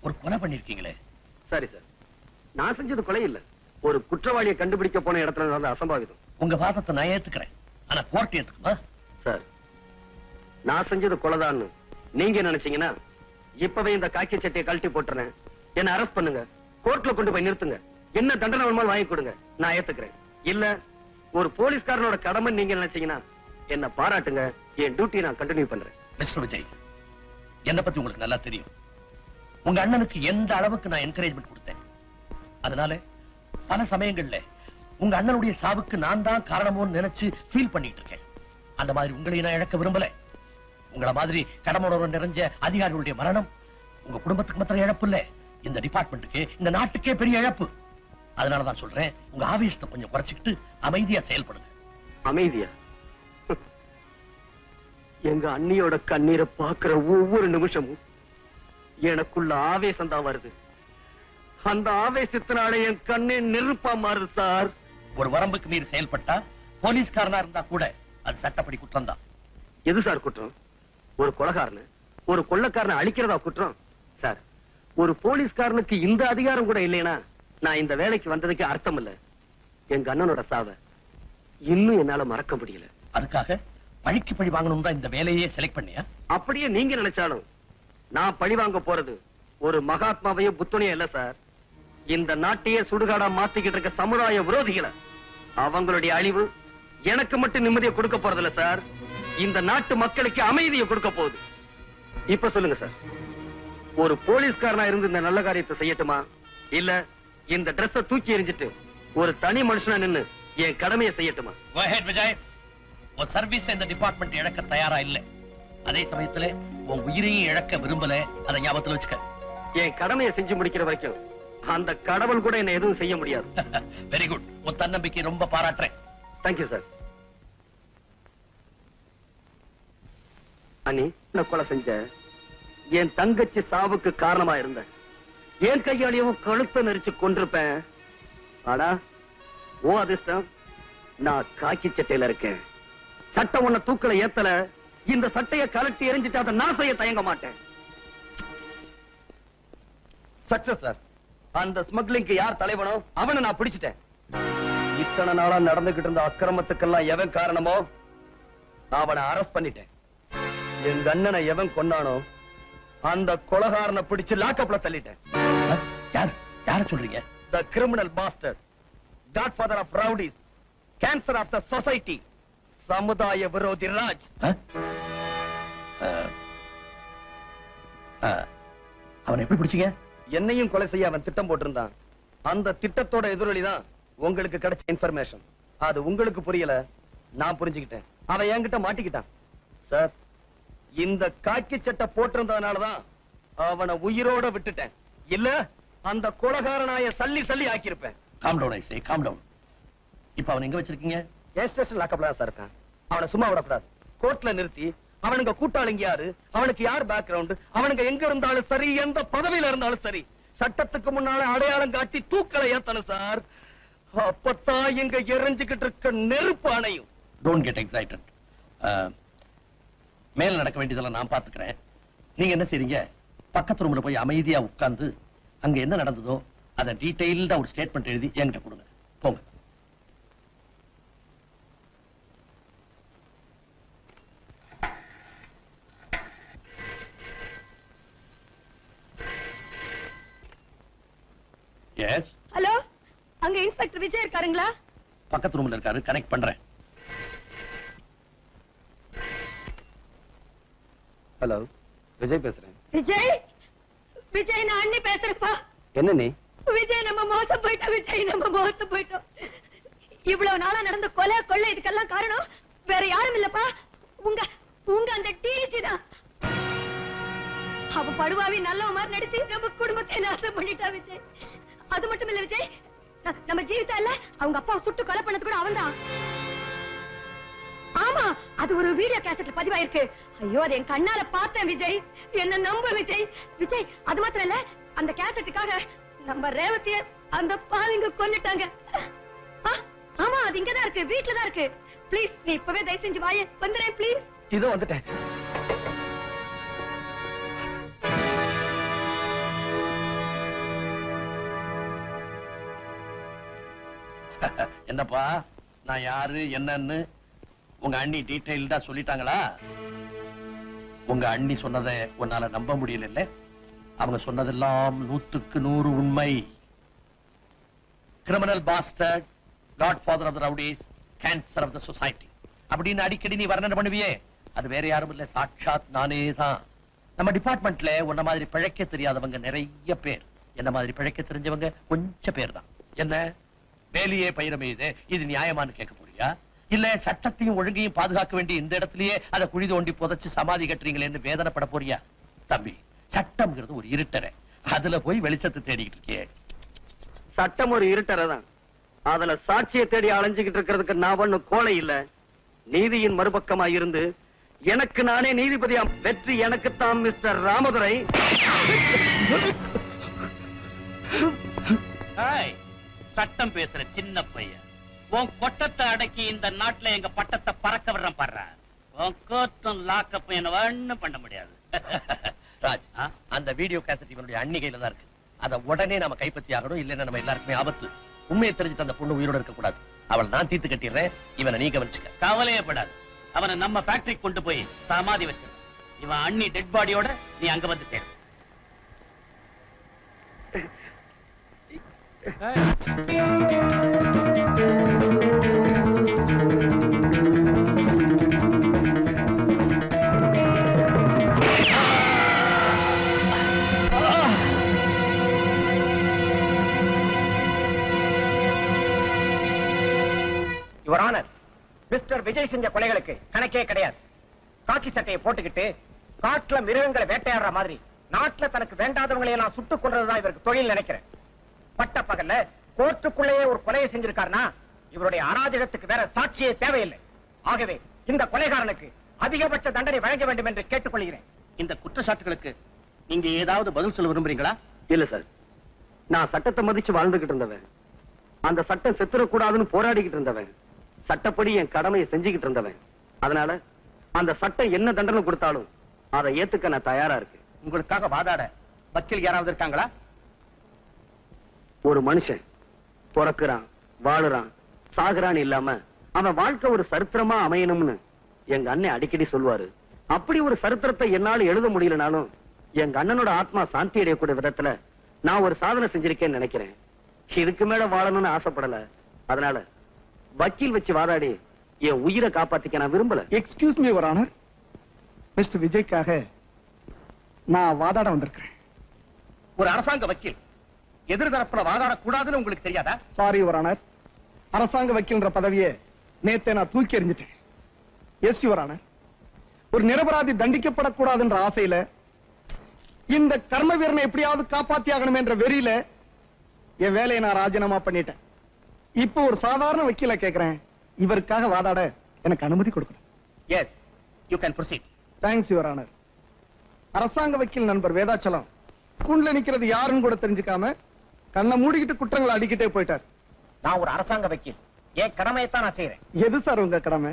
ஒரு கொலை பண்ணிருக்கீங்களே. சரி சார், நான் செஞ்சது கொலை இல்ல, ஒரு குற்றவாளியை கண்டுபிடிக்க போன இடத்துல நடந்த அசம்பாவிதம். உங்க வாதத்தை நான் ஏத்துக்கிறேன், ஆனா கோர்ட் ஏத்துக்குமா? சார், நான் செஞ்சது கொலைதான்னு நீங்க நினைச்சீங்கன்னா இப்பவே இந்த காக்கி சட்டையை கழட்டி போட்டுறேன், என்ன அரெஸ்ட் பண்ணுங்க, கோர்ட்ல கொண்டு போய் நிறுத்துங்க, என்ன தண்டனை வேணுமாலும் வாங்கி கொடுங்க, நான் ஏத்துக்கிறேன். இல்ல ஒரு போலீஸ்காரனோட கடமை நீங்க நினைச்சீங்கன்னா என்ன பாராட்டுங்க, என் டியூட்டி நான் கண்டினியூ பண்றேன். மிஸ்டர் விஜய், என்ன பத்தி உங்களுக்கு நல்லா தெரியும். உங்க அண்ணனுக்கு எந்த அளவுக்கு நான் என்கரேஜ்மெண்ட் கொடுத்தேன். அதனால பல சமயங்கள்ல உங்க அண்ணனுடைய சாவுக்கு நான் தான் காரணமோன்னு நினைச்சு ஃபீல் பண்ணிட்டு இருக்கேன். அந்த மாதிரி உங்களை நான் இழக்க விரும்பல. உங்கள மாதிரி கடமையோட நிறைஞ்ச அதிகாரிகளுடைய மரணம் உங்க குடும்பத்துக்கு மாத்திரம் இழப்பு இல்ல, இந்த டிபார்ட்மெண்ட்டுக்கு, இந்த நாட்டுக்கே பெரிய இழப்பு. அதனாலதான் சொல்றேன், உங்க ஆவேசத்தை கொஞ்சம் குறைச்சுக்கிட்டு அமைதியா செயல்படுங்க. அமைதியா? எங்க அண்ணியோட கண்ணீரை பாக்குற ஒவ்வொரு நிமிஷமும் எனக்குள்ள ஆவேசம் தான் வருது. அந்த ஆவேசத்தினால என் கண்ணே நெருப்பா மாறுது சார். ஒரு வரம்புக்கு மீறி செயல்பட்டா போலீஸ்காரனா இருந்தா கூட அது சட்டப்படி குற்றம் தான். எது சார் குற்றம்? ஒரு கொலைகாரன, ஒரு கொள்ளைக்காரனை அழிக்கிறதா குற்றம்? சார், ஒரு போலீஸ்காரனுக்கு இந்த அதிகாரம் கூட இல்லைனா நான் இந்த வேலைக்கு வந்ததுக்கு அர்த்தம் இல்ல. எங்க அண்ணனோட சாவை இன்னும் என்னால மறக்க முடியல. அதுக்காக பழிக்கு பழி வாங்கணும் தான் இந்த வேலையே செலக்ட் பண்ணியா? அப்படியே நீங்க நினைச்சாலும் நான் பழி வாங்க போறது ஒரு மகாத்மாவையும் புத்தனையும் இல்ல சார். இந்த நாட்டையே சுடுகாடா மாத்திக்கிட்டு இருக்க சமுதாய விரோதிகளை, அவங்களுடைய அழிவு எனக்கு மட்டும் நிம்மதியை கொடுக்க போறதில்ல சார், இந்த நாட்டு மக்களுக்கு அமைதியை கொடுக்க போகுது. இப்ப சொல்லுங்க சார், ஒரு போலீஸ்காரனா இருந்து இந்த நல்ல காரியத்தை செய்யட்டுமா, இல்ல இந்த டிரெஸ்ஸ தூக்கி எறிஞ்சிட்டு ஒரு தனி மனுஷனா நின்னு என் கடமையை செய்யட்டுமா? Go ahead, Vijay. உன் சர்வீஸ் இந்த டிபார்ட்மெண்ட் இழக்க தயாரா இல்ல, அதே சமயத்துல உன் உயிரையும் இழக்க விரும்பல, அதை ஞாபகத்துல வச்சுக்க. என் கடமையை செஞ்சு முடிக்கிற வரைக்கும் அந்த கடவுள் கூட என்ன எதுவும் செய்ய முடியாது. வெரி குட், உன் தன்னம்பிக்கை ரொம்ப பாராட்டுறேன். Thank you sir. அண்ணி, நான் கொலை செஞ்ச என் தங்கச்சி சாவுக்கு காரணமா இருந்த என் கையாளியும் கழுத்தை நெரிச்சு கொண்டிருப்பேன். ஆனா ஓ அதிர்ஷ்டம், நான் காக்கி சட்டையில இருக்கேன். சட்டை உன்னை தூக்கல ஏத்தல, இந்த சட்டையை கலட்டி எரிஞ்சிட்டு அதை நான் செய்ய தயங்க மாட்டேன். Success sir. அந்த ஸ்மக்லிங்க்கு யார் தலைவனோ அவனை நான் பிடிச்சிட்டேன். இத்தனை நாளா நடந்துகிட்டு இருந்த அக்கிரமத்துக்கெல்லாம் எவன் காரணமோ அவனை அரெஸ்ட் பண்ணிட்டேன். எங்க அண்ணனை எவன் கொண்டானோ அந்த கொலைகாரனை பிடிச்சு லாக்கப்ல தள்ளிட்டேன். யார சொல்றீங்க? The criminal bastard, godfather of rowdies, cancer of the society, சமுதாய விரோதி ராஜ். அவனை எப்படி பிடிச்சீங்க? என்னையும் கொலை செய்ய அவன் திட்டம் போட்டிருந்தான். அந்த திட்டத்தோட எதிரொலிதான் உங்களுக்கு கிடைச்ச இன்ஃபர்மேஷன். அது உங்களுக்கு புரியல, நான் புரிஞ்சுக்கிட்டேன். அவன் என்கிட்ட மாட்டிக்கிட்டான். சார், இந்த காக்கி சட்டை போட்டிருந்ததுனாலதான் அவனை உயிரோட விட்டுட்டேன். இல்ல அந்த கொலைகாரனாய சல்லி சல்லி ஆக்கியிருப்பேன். காம் டவுன், ஐ சே, காம் டவுன். இப்ப அவன் எங்க வச்சிருக்கீங்க? ஏன் ஸ்டேஷன் லாக்கப்ல தான் சார் இருக்கான். அவனை சும்மா விடக்கூடாது. கோர்ட்ல நிறுத்தி அவனுங்க கூட்டாளிங்க யாரு, அவனுக்கு யார் பேக்ரவுண்ட், அவனுங்க எங்க இருந்தாலும் சரி, எந்த பதவியில இருந்தாலும் சரி, சட்டத்துக்கு முன்னால அடையாளம் காட்டி தூக்கலை ஏத்தணும் சார். அப்பத்தான் இங்க எரிஞ்சுக்கிட்டு இருக்க நெருப்பு அணையும். Don't get excited. மேல நடக்க வேண்டியதெல்லாம் நான் பாத்துக்கிறேன். நீங்க என்ன செய்றீங்க? பக்கத்து ரூம்ல போய் அமைதியா உட்கார்ந்து அங்க என்ன நடந்ததோ அதை டீடைல்டா ஒரு ஸ்டேட்மெண்ட் எழுதி என்கிட்ட கொடுங்க. போங்க. எஸ். ஹலோ, அங்க இன்ஸ்பெக்டர் விஜய் இருக்காருங்களா? பக்கத்து ரூம்ல இருக்காரு, கனெக்ட் பண்றேன். ஹலோ, விஜய் பேசுறேன். விஜய், விஜய் நான் அண்ணி பேசுறேன்ப்பா. என்ன நீ? விஜய் நம்ம மோசம் போயிட்டோம். விஜய் நம்ம மோசம் போயிட்டோம். இவ்வளவு நாளா நடந்த கொலை கொள்ளை இதுக்கெல்லாம் காரணம் வேற யாரும் இல்லப்பா, உங்க உங்க அந்த டிஜி தான். அவ படுவாவி நல்லவ மாதிரி நடிச்சு நம்ம குடும்பத்தை நாசம் பண்ணிட்டா விஜய். அது மட்டும் இல்ல விஜய், நம்ம ஜீவிதா இல்ல, அவங்க அப்பா சுட்டு கொலை பண்ணது கூட அவன்தான். ஆமா, அது ஒரு வீடியோ கேசட்ல பதிவாயிருக்கு. ஐயோ, அது என் கண்ணால பார்த்தேன் விஜய், என்ன நம்ப விஜய். விஜய், அது மாத்திரம் இல்ல, அந்த கேசட்டுக்காக நம்ம ரேவதிய அந்த பாவிங்க கொன்னுட்டாங்க. ஆமா, அது இங்கதான் இருக்கு, வீட்டுல தான் இருக்கு. ப்ளீஸ் நீ இப்பவே தயவு செஞ்சு வாயே, வந்துறேன் ப்ளீஸ். இதோ வந்துட்டேன். என்னப்பா நான் யாரு என்னன்னு உங்க அண்ணி டீடைல்டா சொல்லிட்டாங்களா? உங்க அண்ணி சொன்னதை உன்னால நம்ப முடியல. அவங்க சொன்னதெல்லாம் 100க்கு 100 உண்மை. Criminal bastard, godfather of the rowdies, cancer of the society அப்படின்னு அடிக்கடி நீ வர்ணனை பண்ணுவியே, அது வேற யாரும் இல்ல, சாட்சாத் நானே தான். நம்ம டிபார்ட்மெண்ட்ல உன்ன மாதிரி பிழைக்க தெரியாதவங்க நிறைய பேர், என்ன மாதிரி பிழைக்க தெரிஞ்சவங்க கொஞ்சம் பேர் தான். என்ன வேலையே பயிரமே இது நியாயமானு கேட்க போறியா? இல்ல சட்டத்தையும் ஒழுங்கையும் பாதுகாக்க வேண்டிய இந்த இடத்திலேயே அதை குழி தோண்டி புதைச்சு சமாதி கட்டுறீங்களேன்னு வேதனைப்பட போறியா? தம்பி, சட்டம்ங்கிறது ஒரு இருட்டறை, அதுல போய் வெளிச்சத்தை தேடிக்கிட்டு இருக்கே. சட்டம் ஒரு இருட்டறை தான், அதுல சாட்சியை தேடி அலைஞ்சுகிட்டு இருக்கிறதுக்கு நான் ஒண்ணும் கோலை இல்ல. நீதியின் மறுபக்கமா இருந்து எனக்கு நானே நீதிபதியா வெற்றி எனக்குத்தான் மிஸ்டர் ராமதுரை. சட்டம் பேசுற சின்ன பையன், உன் கொட்டத்தை அடக்கி இந்த நாட்டுல எங்க பட்டத்தை பறக்க விடுறேன் பாடுற. உன் கோர்ட்டும் லாக்கப் என்ன ஒண்ணும் பண்ண முடியாது. ராஜ், அந்த வீடியோ கேசட் இவனுடைய அண்ணி கையில தான் இருக்கு. அதை உடனே நம்ம கைப்பற்றி ஆகணும், இல்லைன்னா நம்ம எல்லாருக்குமே ஆபத்து. உண்மையை தெரிஞ்சுட்டு அந்த பொண்ணு உயிரோட இருக்க கூடாது. அவளை நான் தீர்த்து கட்டிடுறேன், இவனை நீ கவனிச்சுக்க. கவலையே படாது, அவனை நம்ம ஃபேக்டரிக்கு கொண்டு போய் சமாதி வச்சிரு. இவன் அண்ணி டெட் பாடியோட நீ அங்க வந்து சேரு. யுவர் ஆனர், மிஸ்டர் விஜய் செஞ்ச கொலைகளுக்கு கணக்கே கிடையாது. காக்கி சட்டையை போட்டுக்கிட்டு காட்டுல மிருகங்களை வேட்டையாடுற மாதிரி நாட்டுல தனக்கு வேண்டாதவங்களை எல்லாம் சுட்டுக் கொள்றதுதான் இவருக்கு தொழில் நினைக்கிறேன். பட்ட பகல்ல கோர்ட்டுக்குள்ளேயே ஒரு கொலையை செஞ்சிருக்காருன்னா இவருடைய அராஜகத்துக்கு வேற சாட்சியே தேவையில்லை. ஆகவே இந்த கொலைகாரனுக்கு அதிகபட்ச தண்டனை வழங்க வேண்டும் என்று கேட்டுக்கொள்கிறேன். இந்த குற்றச்சாட்டுகளுக்கு நீங்க ஏதாவது பதில் சொல்ல விரும்புறீங்களா? இல்ல சார், நான் சட்டத்தை மதிச்சு வாழ்ந்துகிட்டு இருந்தவன், அந்த சட்டம் செத்துறக்கூடாதுன்னு போராடிக்கிட்டு இருந்தவன், சட்டப்படி என் கடமையை செஞ்சுக்கிட்டு இருந்தவன். அதனால அந்த சட்டம் என்ன தண்டனை கொடுத்தாலும் அதை ஏத்துக்க நான் தயாரா இருக்கேன். உங்களுக்காக வாதாட வக்கீல் யாராவது இருக்காங்களா? ஒரு மனுஷன் பிறக்குறான், வாழுறான், சாகுறான் இல்லாம அவன் வாழ்க்கை ஒரு சரித்திரமா அமையணும்னு எங்க அண்ணன் அடிக்கடி சொல்லுவாரு. அப்படி ஒரு சரித்திரத்தை என்னால எழுத முடியலனாலும் எங்க அண்ணனோட ஆத்மா சாந்தி அடையக்கூடிய விதத்துல நான் ஒரு சாதனை செஞ்சிருக்கேன்னு நினைக்கிறேன். இதுக்கு மேல வாழணும்னு ஆசைப்படல. அதனால வக்கீல் வச்சு வாதாடி என் உயிரை காப்பாத்திக்க நான் விரும்பல. Excuse me your honour, mister விஜய்க்காக நான் வாதாட வந்திருக்கிறேன். ஒரு அரசாங்க வக்கீல் எதிர்தரப்புல வாதாடக்கூடாதுன்னு உங்களுக்கு தெரியாதா? சாரி யுவர் ஆனர், அரசாங்க வக்கீல்ன்ற பதவியை நேத்தே நான் தூக்கி எறிஞ்சிட்டேன். எஸ் யுவர் ஆனர், ஒரு நிரபராதி தண்டிக்கப்படக்கூடாதுன்ற ஆசையில இந்த கர்ம வீரனை எப்படியாவது காப்பாத்தி ஆகணும் என்ற வெறியில என் வேலையை நான் ராஜினாமா பண்ணிட்டேன். இப்போ ஒரு சாதாரண வக்கீல கேட்கிறேன், இவருக்காக வாதாட எனக்கு அனுமதி கொடுக்கணும். Yes, you can proceed. Thanks your honour. அரசாங்க வக்கீல் நண்பர் வேதாச்சலம் கூண்டுல நிக்கிறது யாருன்னு கூட தெரிஞ்சுக்காம கண்ணை மூடிக்கிட்டு குற்றங்களை அடிக்கிட்டே போயிட்டார். நான் ஒரு அரசாங்க வக்கீல், என் கடமையை தான் நான் செய்யறேன். எது சார் உங்க கடமை?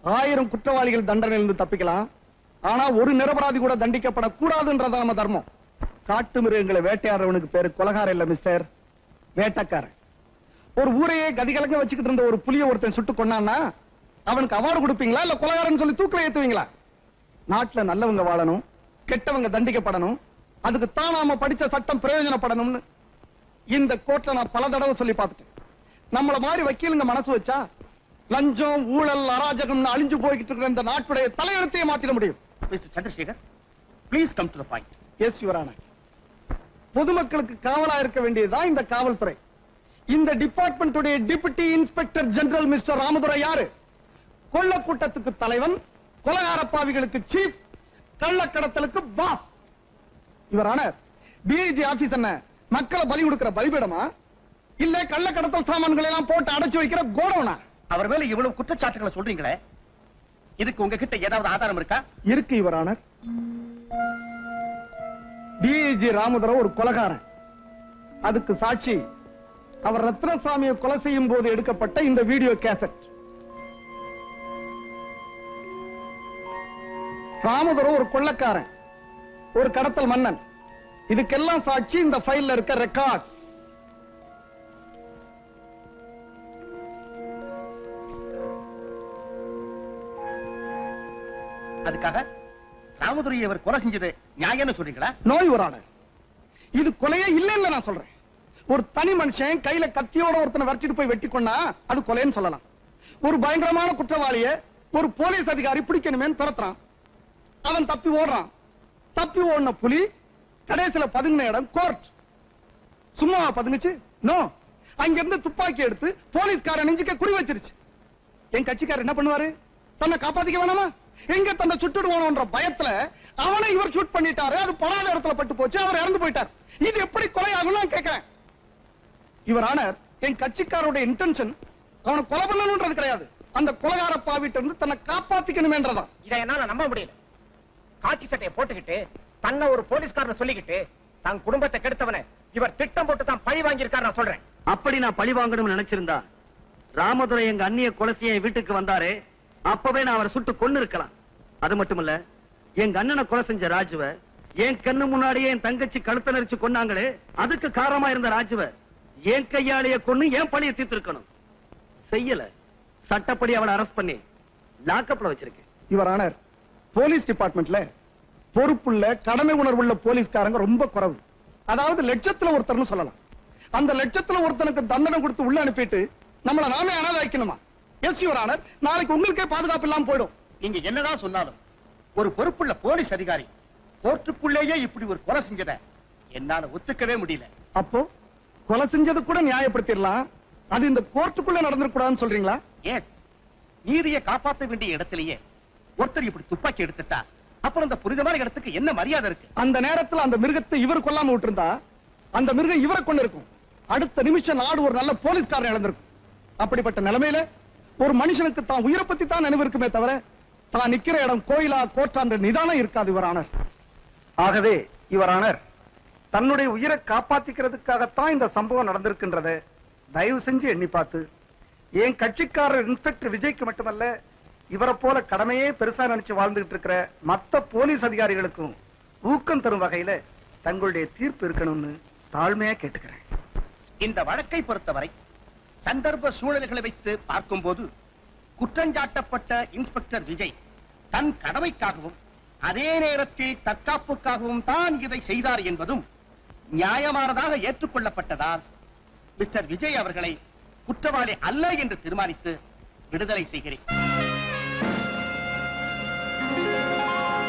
1000 குற்றவாளிகள் தண்டனையிலிருந்து தப்பிக்கலாம், ஆனா ஒரு நிரபராதி கூட தண்டிக்கப்படக்கூடாதுன்றத நம்ம தர்மம். காட்டு மிருகங்களை வேட்டையாடுறவனுக்கு பேரு கொலகாரம் இல்ல மிஸ்டர், வேட்டக்காரன். ஒரு ஊரையே கதிகலங்க வச்சுக்கிட்டு இருந்த ஒரு புலிய ஒருத்தன் சுட்டு கொண்டான்னா அவனுக்கு அவார்டு கொடுப்பீங்களா இல்ல கொலகாரன் சொல்லி தூக்கில ஏத்துவீங்களா? நாட்டுல நல்லவங்க வாழணும், கெட்டவங்க தண்டிக்கப்படணும், அதுக்கு தான் நாம படிச்ச சட்டம் பிரயோஜனப்படணும்னு இந்த கோர்ட்ல நான் பல தடவை சொல்லி பார்த்துட்டேன். நம்மள மாதிரி வக்கீலுங்க மனசு வச்சா லஞ்சம், ஊழல், அராஜகம் அழிஞ்சு போய்கிட்டு இருக்கிற இந்த நாட்டுடைய தலையெழுத்தையே மாத்திட முடியும். Mister Chandrasekar, please come to the point. Yes your honour, பொதுமக்களுக்கு காவலா இருக்க வேண்டியதுதான் இந்த காவல்துறை. இந்த டிபார்ட்மெண்ட்டுடைய deputy inspector general mister Ramadurai யாரு? கொள்ள கூட்டத்துக்கு தலைவன், கொலகார பாவிகளுக்கு சீஃப், கள்ளக்கடத்தலுக்கு boss. Your honour, DIG office என்ன மக்களை பலி கொடுக்கிற பலிபீடமா இல்ல கள்ளக்கடத்தல் சாமான்களை எல்லாம் போட்டு அடைச்சு வைக்கிற கோடவுனா? அவர் மேல இவ்வளவு குற்றச்சாட்டுகளை சொல்றீங்களே, இதுக்கு உங்ககிட்ட ஏதாவது ஆதாரம் இருக்கா? இருக்கு யுவர் ஆனர். டிஐஜி ராமதுரை ஒரு கொலகாரன், அதுக்கு சாட்சி அவர் ரத்னசாமியை கொலை செய்யும் போது எடுக்கப்பட்ட இந்த வீடியோ கேசட். ராமதுரை ஒரு கொள்ளக்காரன், ஒரு கடத்தல் மன்னன், இதுக்கெல்லாம் சாட்சி இந்த ஃபைல்ல இருக்க ரெக்கார்ட்ஸ். காப்பாத்துறதுக்காக ராமதுரையை அவர் கொலை செஞ்சது நியாயம்னு சொல்றீங்களா? நோய் வரான இது கொலையே இல்லைன்னு நான் சொல்றேன். ஒரு தனி மனுஷன் கையில கத்தியோட ஒருத்தனை வரைச்சிட்டு போய் வெட்டி கொண்டா அது கொலைன்னு சொல்லலாம். ஒரு பயங்கரமான குற்றவாளிய ஒரு போலீஸ் அதிகாரி பிடிக்கணுமே துரத்துறான். அவன் தப்பி ஓடுறான். தப்பி ஓடின புலி கடைசியில பதுங்கின இடம் கோர்ட். சும்மா பதுங்குச்சு? நோ, அங்கிருந்து துப்பாக்கி எடுத்து போலீஸ்காரன் நெஞ்சுக்க குறி வச்சிருச்சு. என் கட்சிக்காரர் என்ன பண்ணுவாரு? தன்னை காப்பாத்திக்க வேணாமா? எங்க தன்னை சுட்டுடுவானோன்ற பயத்துல அவனை இவர் ஷூட் பண்ணிட்டாரு. அது படாத இடத்துல பட்டு போச்சு. அவர் இறந்து போயிட்டார். இது எப்படி கொலை ஆகும் நான் கேட்கிறேன். இவர் ஆனர், என் கட்சிக்காரோட இன்டென்ஷன் அவனை கொலை பண்ணணும்ன்றது கிடையாது. அந்த கொலைகார பாவிட்டு இருந்து தன்னை காப்பாத்திக்கணுமேன்றதான். இதை என்னால நம்ப முடியல. காக்கி சட்டையை போட்டுக்கிட்டு தன்னை ஒரு போலீஸ்காரன் சொல்லிக்கிட்டு தன் குடும்பத்தை கெடுத்தவனை இவர் திட்டம் போட்டு தான் பழி வாங்கியிருக்காரு நான் சொல்றேன். அப்படி நான் பழி வாங்கணும்னு நினைச்சிருந்தா ராமதுரை எங்க அண்ணிய கொலை செய்ய என் வீட்டுக்கு வந்தாரே, அப்பவே நான் அவரை சுட்டு கொன்னு இருக்கலாம். அது மட்டுமல்ல, எங்க அண்ணனை கொலை செஞ்ச ராஜுவ என் கண்ணு முன்னாடியே என் தங்கச்சி கழுத்தை நெரிச்சு கொன்னாங்களே, அதுக்கு காரணமா இருந்த ராஜுவ என் கையாலேயே கொன்னு என் பழிய தீர்த்திருக்கணும். செய்யல. சட்டப்படி அவளை அரெஸ்ட் பண்ணி லாக்கப்ல வச்சிருக்கேன். இவர் ஆனர், போலீஸ் டிபார்ட்மெண்ட்ல பொறுப்புள்ள கடமை உணர்வுள்ள போலீஸ்காரங்க ரொம்ப குறைவு. அதாவது லட்சத்துல ஒருத்தர்னு சொல்லலாம். அந்த லட்சத்துல ஒருத்தனுக்கு தண்டனை கொடுத்து உள்ள அனுப்பிட்டு நம்மள நாமே அனாதை வைக்கணுமா? எஸ் யுவர் ஆனர், நாளைக்கு உங்களுக்கே பாதுகாப்பு இல்லாம போயிடும். நீங்க என்னதான் சொன்னாலும் ஒரு பொறுப்புள்ள போலீஸ் அதிகாரி கோர்ட்டுக்குள்ளேயே இப்படி ஒரு கொலை செஞ்சத என்னால ஒத்துக்கவே முடியல. அப்போ கொலை செஞ்சது கூட நியாயப்படுத்திடலாம். அது இந்த கோர்ட்டுக்குள்ள நடந்துக்கூடாதுன்னு சொல்றீங்களா? ஏன் நீதியை காப்பாற்ற வேண்டிய இடத்திலேயே ஒருத்தர் இப்படி துப்பாக்கி எடுத்துட்டா அப்புறம் அந்த புரிதமான இடத்துக்கு என்ன மரியாதை இருக்கு? அந்த நேரத்தில் அந்த மிருகத்தை இவர் கொல்லாம விட்டுருந்தா அந்த மிருகம் இவரை கொண்டு இருக்கும். அடுத்த நிமிஷம் நாடு ஒரு நல்ல போலீஸ்காரன் இழந்திருக்கும். அப்படிப்பட்ட நிலைமையில ஒரு மனுஷனுக்கு தான் உயிரை பத்தி தான் நினைவு இருக்குமே தவிர தான் நிக்கிற இடம் கோயிலா கோர்ட்டான்ற நிதானம் இருக்காது இவர் ஆனர். ஆகவே இவர் ஆனர், தன்னுடைய உயிரை காப்பாத்திக்கிறதுக்காகத்தான் இந்த சம்பவம் நடந்திருக்கின்றத தயவு செஞ்சு எண்ணி பார்த்து என் கட்சிக்காரர் இன்ஸ்பெக்டர் விஜய்க்கு மட்டுமல்ல, இவரை போல கடமையே பெருசா நினைச்சு வாழ்ந்துகிட்டு இருக்கிற மத்த போலீஸ் அதிகாரிகளுக்கும் ஊக்கம் தரும் வகையில தங்களுடைய தீர்ப்பு இருக்கணும்னு தாழ்மையா கேட்டுக்கிறேன். இந்த வழக்கை பொறுத்தவரை சந்தர்ப்ப சூழ்நிலைகளை வைத்து பார்க்கும்போது குற்றஞ்சாட்டப்பட்ட இன்ஸ்பெக்டர் விஜய் தன் கடமைக்காகவும் அதே நேரத்தில் தற்காப்புக்காகவும் தான் இதை செய்தார் என்பதும் நியாயமானதாக ஏற்றுக்கொள்ளப்பட்டதால் மிஸ்டர் விஜய் அவர்களை குற்றவாளி அல்ல என்று தீர்மானித்து விடுதலை செய்கிறேன்.